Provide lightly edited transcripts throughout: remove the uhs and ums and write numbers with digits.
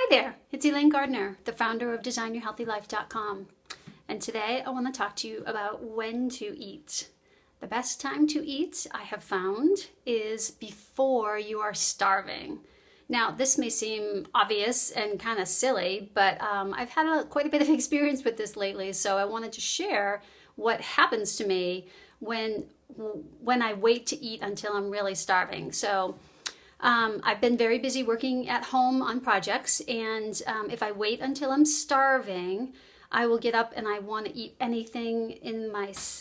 Hi there, it's Elaine Gardner, the founder of DesignYourHealthyLife.com. And today I want to talk to you about when to eat. The best time to eat, I have found, is before you are starving. Now, this may seem obvious and kind of silly, but I've had quite a bit of experience with this lately, so I wanted to share what happens to me when I wait to eat until I'm really starving. So I've been very busy working at home on projects, and if I wait until I'm starving, I will get up and I want to eat anything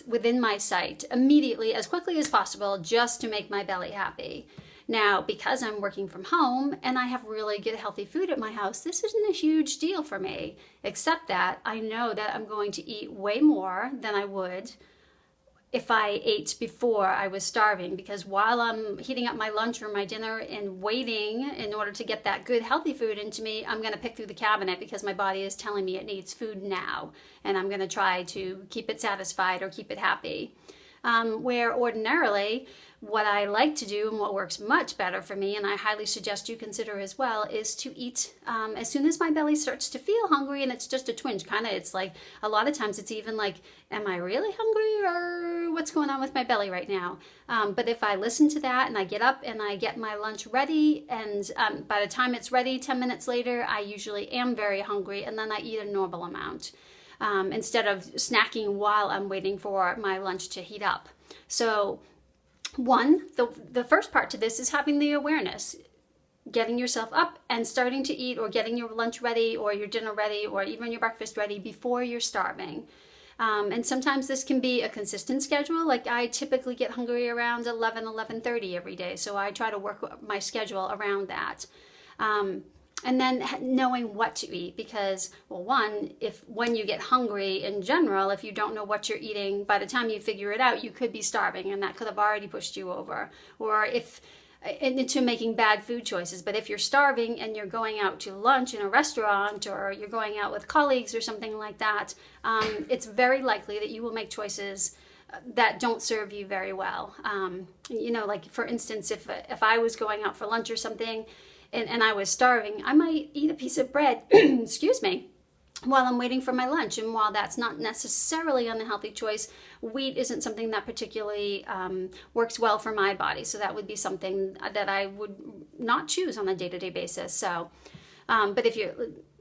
within my sight immediately, as quickly as possible, just to make my belly happy. Now, because I'm working from home and I have really good healthy food at my house, this isn't a huge deal for me, except that I know that I'm going to eat way more than I would if I ate before I was starving, because while I'm heating up my lunch or my dinner and waiting in order to get that good healthy food into me, I'm going to pick through the cabinet because my body is telling me it needs food now, and I'm going to try to keep it satisfied or keep it happy. Where ordinarily what I like to do and what works much better for me, and I highly suggest you consider as well, is to eat as soon as my belly starts to feel hungry, and it's just a twinge. It's like a lot of times it's even like, am I really hungry or what's going on with my belly right now? But if I listen to that and I get up and I get my lunch ready, and by the time it's ready, 10 minutes later, I usually am very hungry, and then I eat a normal amount. Instead of snacking while I'm waiting for my lunch to heat up. So the first part to this is having the awareness, getting yourself up and starting to eat, or getting your lunch ready or your dinner ready or even your breakfast ready before you're starving. And sometimes this can be a consistent schedule. Like I typically get hungry around 11:30 every day. So I try to work my schedule around that. And then knowing what to eat, because, well, when you get hungry in general, if you don't know what you're eating, by the time you figure it out, you could be starving, and that could have already pushed you over, or into making bad food choices. But if you're starving and you're going out to lunch in a restaurant, or you're going out with colleagues or something like that, it's very likely that you will make choices that don't serve you very well. Like for instance, if I was going out for lunch or something, and I was starving, I might eat a piece of bread, excuse me, while I'm waiting for my lunch. And while that's not necessarily an unhealthy choice, wheat isn't something that particularly works well for my body. So that would be something that I would not choose on a day-to-day basis. So,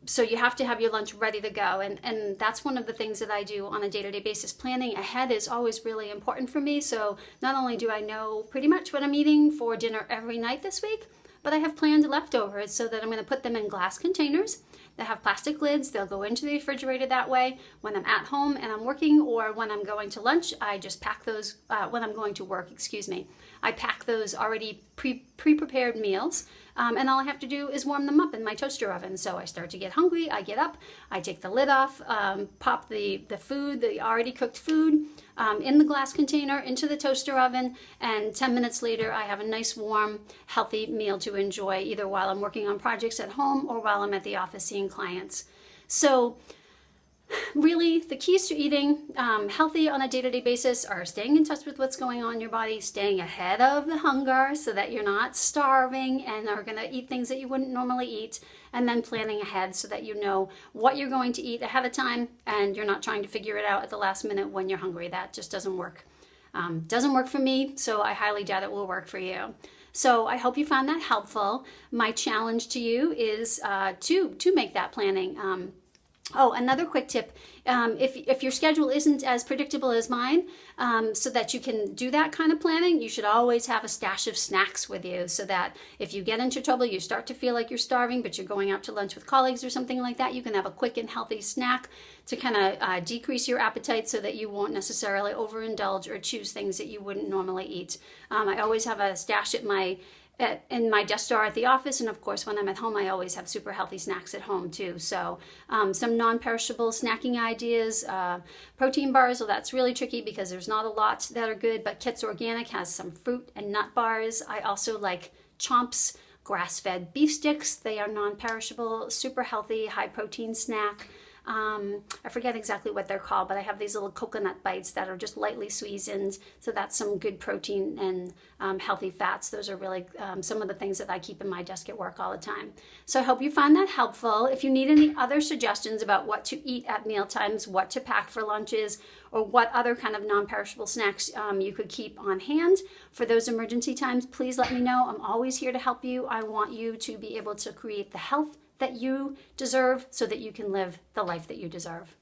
so you have to have your lunch ready to go. And that's one of the things that I do on a day-to-day basis. Planning ahead is always really important for me. So not only do I know pretty much what I'm eating for dinner every night this week, but I have planned leftovers so that I'm going to put them in glass containers that have plastic lids. They'll go into the refrigerator that way. When I'm at home and I'm working, or when I'm going to lunch, I just pack those, when I'm going to work, I pack those already pre-prepared meals. And all I have to do is warm them up in my toaster oven. So I start to get hungry, I get up, I take the lid off, pop the already cooked food in the glass container into the toaster oven, and 10 minutes later I have a nice warm healthy meal to enjoy, either while I'm working on projects at home or while I'm at the office seeing clients. So really, the keys to eating healthy on a day-to-day basis are staying in touch with what's going on in your body, staying ahead of the hunger so that you're not starving and are going to eat things that you wouldn't normally eat, and then planning ahead so that you know what you're going to eat ahead of time and you're not trying to figure it out at the last minute when you're hungry. That just doesn't work. Doesn't work for me, so I highly doubt it will work for you. So I hope you found that helpful. My challenge to you is to make that planning. Oh, another quick tip, if your schedule isn't as predictable as mine, so that you can do that kind of planning, you should always have a stash of snacks with you, so that if you get into trouble, you start to feel like you're starving, but you're going out to lunch with colleagues or something like that, you can have a quick and healthy snack to kind of decrease your appetite so that you won't necessarily overindulge or choose things that you wouldn't normally eat. I always have a stash in my desk drawer at the office, and of course when I'm at home I always have super healthy snacks at home too. So some non-perishable snacking ideas, protein bars, well that's really tricky because there's not a lot that are good, but Kit's Organic has some fruit and nut bars. I also like Chomps grass-fed beef sticks. They are non-perishable, super healthy, high protein snack. I forget exactly what they're called, but I have these little coconut bites that are just lightly sweetened. So that's some good protein and healthy fats. Those are really some of the things that I keep in my desk at work all the time. So I hope you find that helpful. If you need any other suggestions about what to eat at meal times, what to pack for lunches, or what other kind of non-perishable snacks you could keep on hand for those emergency times, please let me know. I'm always here to help you. I want you to be able to create the health that you deserve so that you can live the life that you deserve.